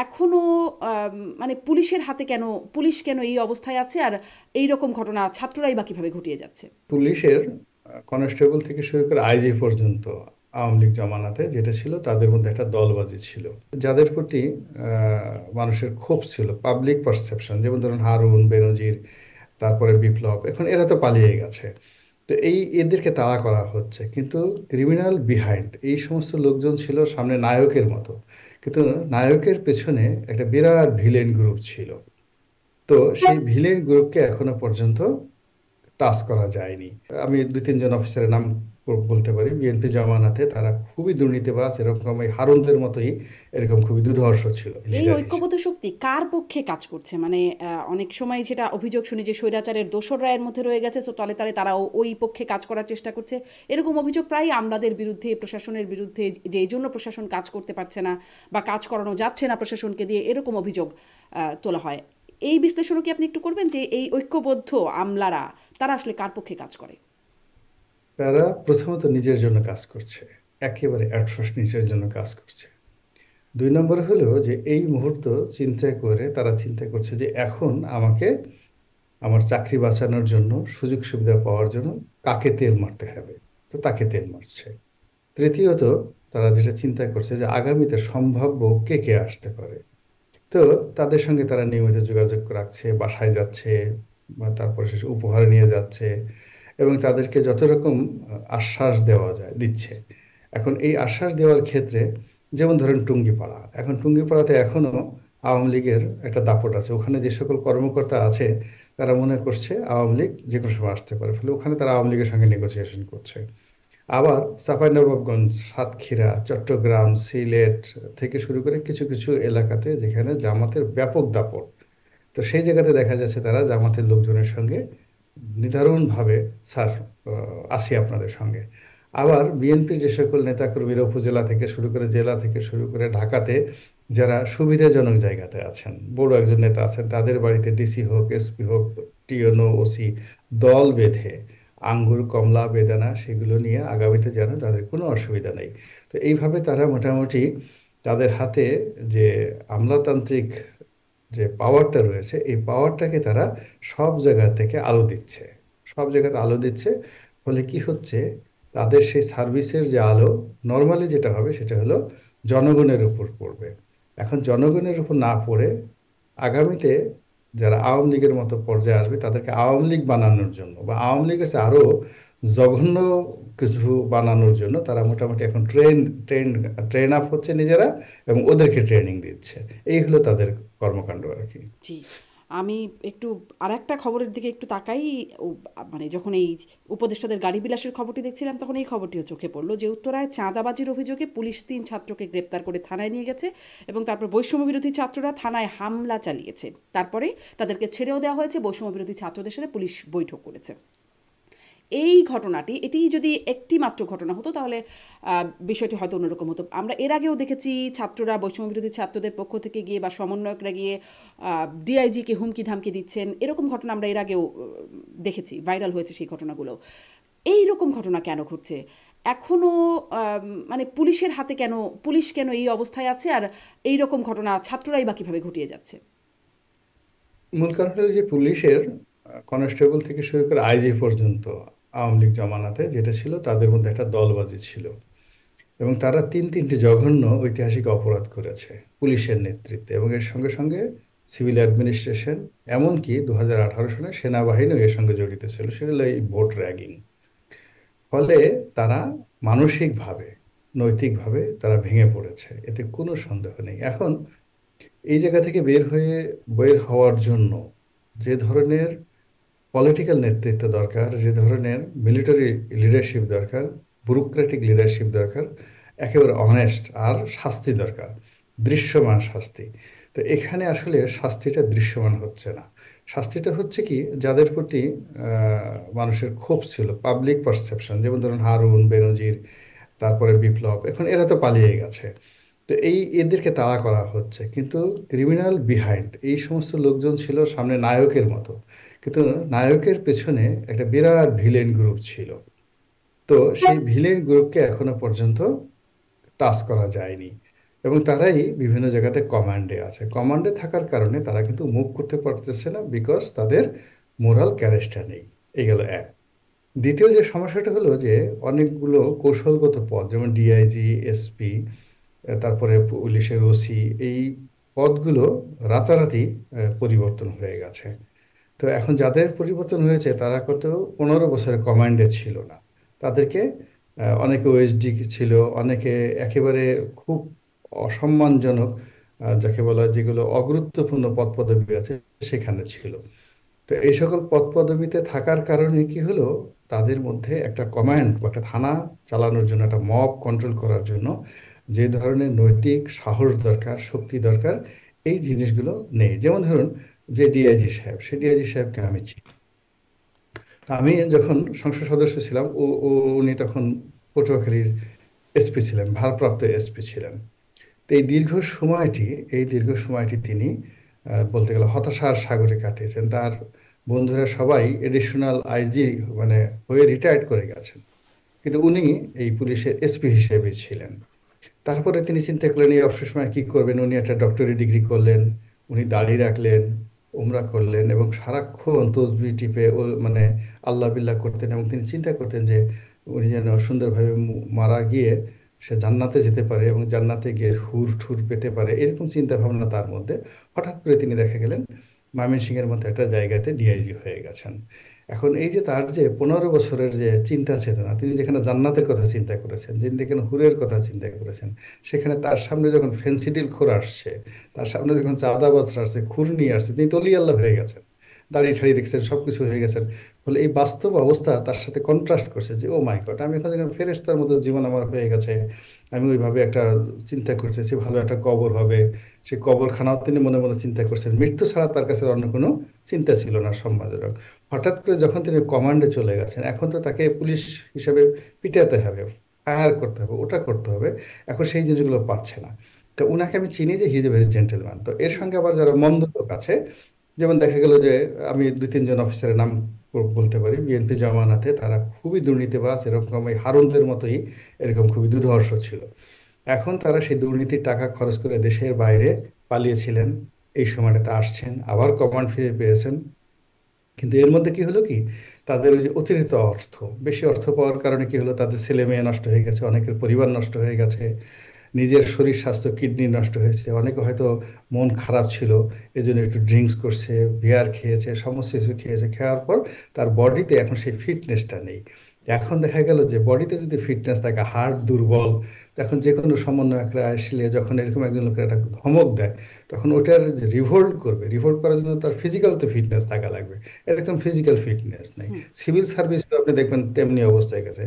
এখনো মানে পুলিশের হাতে কেন, পুলিশ কেন এই অবস্থায় আছে, আর এই রকম ঘটনা ছাত্ররাই বা কিভাবে ঘটিয়ে যাচ্ছে? পুলিশের কনস্টেবল থেকে শুরু করে আইজি পর্যন্ত আওয়ামী লীগ জমানাতে যেটা ছিল তাদের মধ্যে একটা দলবাজি ছিল, যাদের প্রতি মানুষের ক্ষোভ ছিল, পাবলিক পারসেপশন। যেমন ধরুন হারুন বেনজির, তারপরে বিপ্লব, এখন এরা তো পালিয়ে গেছে। তো এদেরকে তাড়া করা হচ্ছে, কিন্তু ক্রিমিনাল বিহাইন্ড এই সমস্ত লোকজন ছিল সামনে নায়কের মতো, কিন্তু নায়কের পেছনে একটা বিরাট ভিলেন গ্রুপ ছিল। তো সেই ভিলেন গ্রুপকে এখনো পর্যন্ত টাচ করা যায়নি। আমি দুই তিনজন অফিসারের নাম বলতে পারি। বিএনপি জমানাতে তারা খুবই দুর্নীতিবাজ, এরকম এই হারুনদের মতোই এরকম খুবই দুর্ধর্ষ ছিল এই লিডার হিসেবে। ঐক্যবদ্ধ শক্তি কার পক্ষে কাজ করছে? মানে অনেক সময় যেটা অভিযোগ শুনি যে স্বৈরাচারের দোসররা এর মধ্যে রয়ে গেছে, সো তলে তলে তারাও ওই পক্ষে কাজ করার চেষ্টা করছে। এরকম অভিযোগ প্রায় আমলাদের বিরুদ্ধে, প্রশাসনের বিরুদ্ধে, যে এই জন্য প্রশাসন কাজ করতে পারছে না বা কাজ করানো যাচ্ছে না প্রশাসনকে দিয়ে, এরকম অভিযোগ তোলা হয়। এই বিশ্লেষণও কি আপনি একটু করবেন যে এই ঐক্যবদ্ধ আমলারা তারা আসলে কার পক্ষে কাজ করে? তারা প্রথমত নিজের জন্য কাজ করছে, একেবারে অ্যাটফার্স্ট নিজের জন্য কাজ করছে। দুই নম্বর হলো যে এই মুহূর্ত চিন্তা করে তারা চিন্তা করছে যে এখন আমাকে আমার চাকরি বাঁচানোর জন্য, সুযোগ সুবিধা পাওয়ার জন্য কাকে তেল মারতে হবে, তো তাকে তেল মারছে। তৃতীয়ত, তারা যেটা চিন্তা করছে যে আগামীতে সম্ভাব্য কে কে আসতে পারে। তো তাদের সঙ্গে তারা নিয়মিত যোগাযোগ রাখছে, বাসায় যাচ্ছে, বা তারপরে শেষে উপহার নিয়ে যাচ্ছে, এবং তাদেরকে যত রকম আশ্বাস দেওয়া যায় দিচ্ছে। এখন এই আশ্বাস দেওয়ার ক্ষেত্রে, যেমন ধরেন টুঙ্গিপাড়া, এখন টুঙ্গিপাড়াতে এখনো আওয়ামী লীগের একটা দাপট আছে। ওখানে যে সকল কর্মকর্তা আছে তারা মনে করছে আওয়ামী লীগ যে কোনো সময় আসতে পারে, ফলে ওখানে তারা আওয়ামী লীগের সঙ্গে নেগোসিয়েশন করছে। আবার চাঁপাইনবাবগঞ্জ, সাতক্ষীরা, চট্টগ্রাম, সিলেট থেকে শুরু করে কিছু কিছু এলাকাতে যেখানে জামাতের ব্যাপক দাপট, তো সেই জায়গাতে দেখা যাচ্ছে তারা জামাতের লোকজনের সঙ্গে নিদারুণভাবে, স্যার আসি আপনাদের সঙ্গে। আবার বিএনপির যে সকল নেতাকর্মীরা উপজেলা থেকে শুরু করে, জেলা থেকে শুরু করে ঢাকাতে যারা সুবিধাজনক জায়গাতে আছেন, বড় একজন নেতা আছেন, তাদের বাড়িতে ডিসি হোক, এসপি হোক, টিএনও, ওসি দল বেঁধে আঙ্গুর, কমলা, বেদানা সেগুলো নিয়ে আগামীতে যেন তাদের কোনো অসুবিধা নেই। তো এইভাবে তারা মোটামুটি তাদের হাতে যে আমলাতান্ত্রিক যে পাওয়ারটা রয়েছে, এই পাওয়ারটাকে তারা সব জায়গা থেকে আলো দিচ্ছে, সব জায়গাতে আলো দিচ্ছে। ফলে কি হচ্ছে, তাদের সেই সার্ভিসের যে আলো নর্মালি যেটা হবে সেটা হলো জনগণের উপর পড়বে। এখন জনগণের উপর না পড়ে আগামীতে যারা আওয়ামী লীগের মতো পর্যায়ে আসবে তাদেরকে আওয়ামী লীগ বানানোর জন্য, বা আওয়ামী লীগের চেয়ে আরো জঘন্য কিছু বানানোর জন্য তারা মোটামুটি এখন ট্রেন ট্রেন আপ হচ্ছে নিজেরা, এবং ওদেরকে ট্রেনিং দিচ্ছে। এই হলো তাদের কর্মকাণ্ড আর কি। জি। আমি একটু আরেকটা খবরের দিকে একটু তাকাই। ও মানে যখন এই উপদেষ্টাদের গাড়ি বিলাসের খবরটি দেখছিলাম, তখন এই খবরটিও চোখে পড়ল যে উত্তরায় চাঁদাবাজির অভিযোগে পুলিশ ৩ ছাত্রকে গ্রেপ্তার করে থানায় নিয়ে গেছে এবং তারপর বৈষম্যবিরোধী ছাত্ররা থানায় হামলা চালিয়েছে। তারপরে তাদেরকে ছেড়েও দেওয়া হয়েছে, বৈষম্যবিরোধী ছাত্রদের সাথে পুলিশ বৈঠক করেছে। এই ঘটনাটি, এটি যদি একটি মাত্র ঘটনা হতো তাহলে বিষয়টি হয়তো অন্যরকম হতো। আমরা এর আগেও দেখেছি ছাত্ররা, বৈষম্যবিরোধী ছাত্রদের পক্ষ থেকে গিয়ে বা সমন্বয়করা গিয়ে ডিআইজিকে হুমকি ধামকি দিচ্ছেন, এরকম ঘটনা আমরা এর আগেও দেখেছি, ভাইরাল হয়েছে সেই ঘটনাগুলো। এই রকম ঘটনা কেন ঘটছে এখনো? মানে পুলিশের হাতে কেন, পুলিশ কেন এই অবস্থায় আছে, আর এই রকম ঘটনা ছাত্ররাই বা কিভাবে ঘটিয়ে যাচ্ছে? মূল কারণ হলো যে পুলিশের কনস্টেবল থেকে শুরু করে আইজি পর্যন্ত আওয়ামী লীগ জমানাতে যেটা ছিল তাদের মধ্যে একটা দলবাজি ছিল, এবং তারা তিনটি জঘন্য ঐতিহাসিক অপরাধ করেছে পুলিশের নেতৃত্বে, এবং এর সঙ্গে সঙ্গে সিভিল অ্যাডমিনিস্ট্রেশন, এমনকি 2018 সালে সেনাবাহিনীও এর সঙ্গে জড়িত ছিল, সেটা হলো এই ভোট র্যাগিং। ফলে তারা মানসিকভাবে, নৈতিকভাবে তারা ভেঙে পড়েছে, এতে কোনো সন্দেহ নেই। এখন এই জায়গা থেকে বের হওয়ার জন্য যে ধরনের পলিটিক্যাল নেতৃত্ব দরকার, যে ধরনের মিলিটারি লিডারশিপ দরকার, ব্যুরোক্রেটিক লিডারশিপ দরকার, একেবারে অনেস্ট, আর শাস্তি দরকার, দৃশ্যমান শাস্তি। তো এখানে আসলে শাস্তিটা দৃশ্যমান হচ্ছে না। শাস্তিটা হচ্ছে কি, যাদের প্রতি মানুষের ক্ষোভ ছিল, পাবলিক পারসেপশন, যেমন ধরুন হারুন বেনজির, তারপরে বিপ্লব, এখন এরা তো পালিয়ে গেছে। তো এদেরকে তাড়া করা হচ্ছে, কিন্তু ক্রিমিনাল বিহাইন্ড এই সমস্ত লোকজন ছিল সামনে নায়কের মতো, কিন্তু নায়কের পেছনে একটা বিরাট ভিলেন গ্রুপ ছিল। তো সেই ভিলেন গ্রুপকে এখনো পর্যন্ত টাচ করা যায়নি। এবং তারাই বিভিন্ন জায়গাতে কমান্ডে আছে। কমান্ডে থাকার কারণে তারা কিন্তু মুভ করতে পারতেছে না, বিকজ তাদের মোরাল ক্যারেজটা নেই। এই গেল এক। দ্বিতীয় যে সমস্যাটা হলো যে অনেকগুলো কৌশলগত পদ, যেমন ডিআইজি, এসপি, তারপরে পুলিশের ওসি, এই পদগুলো রাতারাতি পরিবর্তন হয়ে গেছে। তো এখন যাদের পরিবর্তন হয়েছে তারা কত 15 বছরের কমান্ডে ছিল না। তাদেরকে অনেকে ওএসডি ছিল, অনেকে একেবারে খুব অসম্মানজনক, যাকে বলা হয় যেগুলো অগুরুত্বপূর্ণ পদ পদবি আছে, সেখানে ছিল। তো এই সকল পদ পদবিতে থাকার কারণে কি হলো, তাদের মধ্যে একটা কমান্ড বা একটা থানা চালানোর জন্য, একটা মব কন্ট্রোল করার জন্য যে ধরনের নৈতিক সাহস দরকার, শক্তি দরকার, এই জিনিসগুলো নেই। যেমন ধরুন, যে ডিআইজি সাহেব, সেই ডিআইজি সাহেবকে আমি চিনি। তা আমি যখন সংসদ সদস্য ছিলাম, উনি তখন পটুয়াখালীর এসপি ছিলেন, ভারপ্রাপ্ত এসপি ছিলেন। তো এই দীর্ঘ সময়টি তিনি বলতে গেলে হতাশার সাগরে কাটিয়েছেন। তার বন্ধুরা সবাই এডিশনাল আইজি মানে হয়ে রিটায়ার্ড করে গেছেন, কিন্তু উনি এই পুলিশের এসপি হিসেবে ছিলেন। তারপরে তিনি চিন্তা করলেন এই অবসর সময় কী করবেন। উনি একটা ডক্টরি ডিগ্রি করলেন, উনি দাড়ি রাখলেন, উমরা করলেন এবং সারাক্ষণ তসবিহ টিপে ও মানে আল্লাহ বিল্লাহ করতেন। এবং তিনি চিন্তা করতেন যে উনি যেন সুন্দরভাবে মারা গিয়ে সে জান্নাতে যেতে পারে এবং জান্নাতে গিয়ে হুর ঠুর পেতে পারে, এরকম চিন্তা ভাবনা তার মধ্যে। হঠাৎ করে তিনি দেখা গেলেন ময়মনসিংহের মতো একটা জায়গাতে ডিআইজি হয়ে গেছেন। এখন এই যে তার যে 15 বছরের যে চিন্তা চেতনা, তিনি যেখানে জান্নাতের কথা চিন্তা করেছেন, যিনি যেখানে হুরের কথা চিন্তা করেছেন, সেখানে তার সামনে যখন ফেন্সিডিল খোর আসছে, তার সামনে যখন চাঁদাবাজরা আসছে, খুর নিয়ে আসছে, তিনি তলি আল্লাহ হয়ে গেছেন, দাড়ি ঠাড়ি রেখেছেন, সব কিছু হয়ে গেছেন। ফলে এই বাস্তব অবস্থা তার সাথে কন্ট্রাস্ট করছে যে ও মাই গড, আমি এখন যখন ফেরেশতার মতো জীবন আমার হয়ে গেছে, আমি ওইভাবে একটা চিন্তা করছি যে ভালো একটা কবর হবে, সেই কবরখানাও তিনি মনে মনে চিন্তা করছেন। মৃত্যু ছাড়া তার কাছে অন্য কোনো চিন্তা ছিল না সম্মানজনক। হঠাৎ করে যখন তিনি কমান্ডে চলে গেছেন, এখন তো তাকে পুলিশ হিসাবে পিটাতে হবে, ফায়ার করতে হবে, ওটা করতে হবে। এখন সেই জিনিসগুলো পারছে না। তো উনাকে আমি চিনি যে he is a very gentleman. তো এর সঙ্গে আবার যারা মন্দ লোক আছে, যেমন দেখা গেল যে আমি 2-3 জন অফিসারের নাম বলতে পারি বিএনপি জমানাতে, তারা খুবই দুর্নীতিবাজ, এরকম এই হারুনদের মতোই এরকম খুবই দুর্ধর্ষ ছিল। এখন তারা সেই দুর্নীতির টাকা খরচ করে দেশের বাইরে পালিয়েছিলেন, এই সময়টাতে আসছেন, আবার কমান্ড ফিরে পেয়েছেন। কিন্তু এর মধ্যে কি হলো কি, তাদের ওই যে অতিরিক্ত অর্থ, বেশি অর্থ পাওয়ার কারণে কি হলো, তাদের ছেলে মেয়ে নষ্ট হয়ে গেছে, অনেকের পরিবার নষ্ট হয়ে গেছে, নিজের শরীর স্বাস্থ্য, কিডনি নষ্ট হয়েছে, অনেকে হয়তো মন খারাপ ছিল, এজন্য একটু ড্রিঙ্কস করছে, বিয়ার খেয়েছে, সমস্ত কিছু খেয়েছে, খাওয়ার পর তার বডিতে এখন সেই ফিটনেসটা নেই। এখন দেখা গেল যে বডিতে যদি ফিটনেস থাকে, হার্ট দুর্বল, তখন যে কোনো সমন্বয়করা আসলে যখন এরকম একজন লোকের একটা ধমক দেয়, তখন ওটার যে রিভোল্ট করবে, রিভোল্ট করার জন্য তার ফিজিক্যাল তো ফিটনেস থাকা লাগবে। এরকম ফিজিক্যাল ফিটনেস নেই। হুম। সিভিল সার্ভিস আপনি দেখবেন তেমনি অবস্থায় গেছে।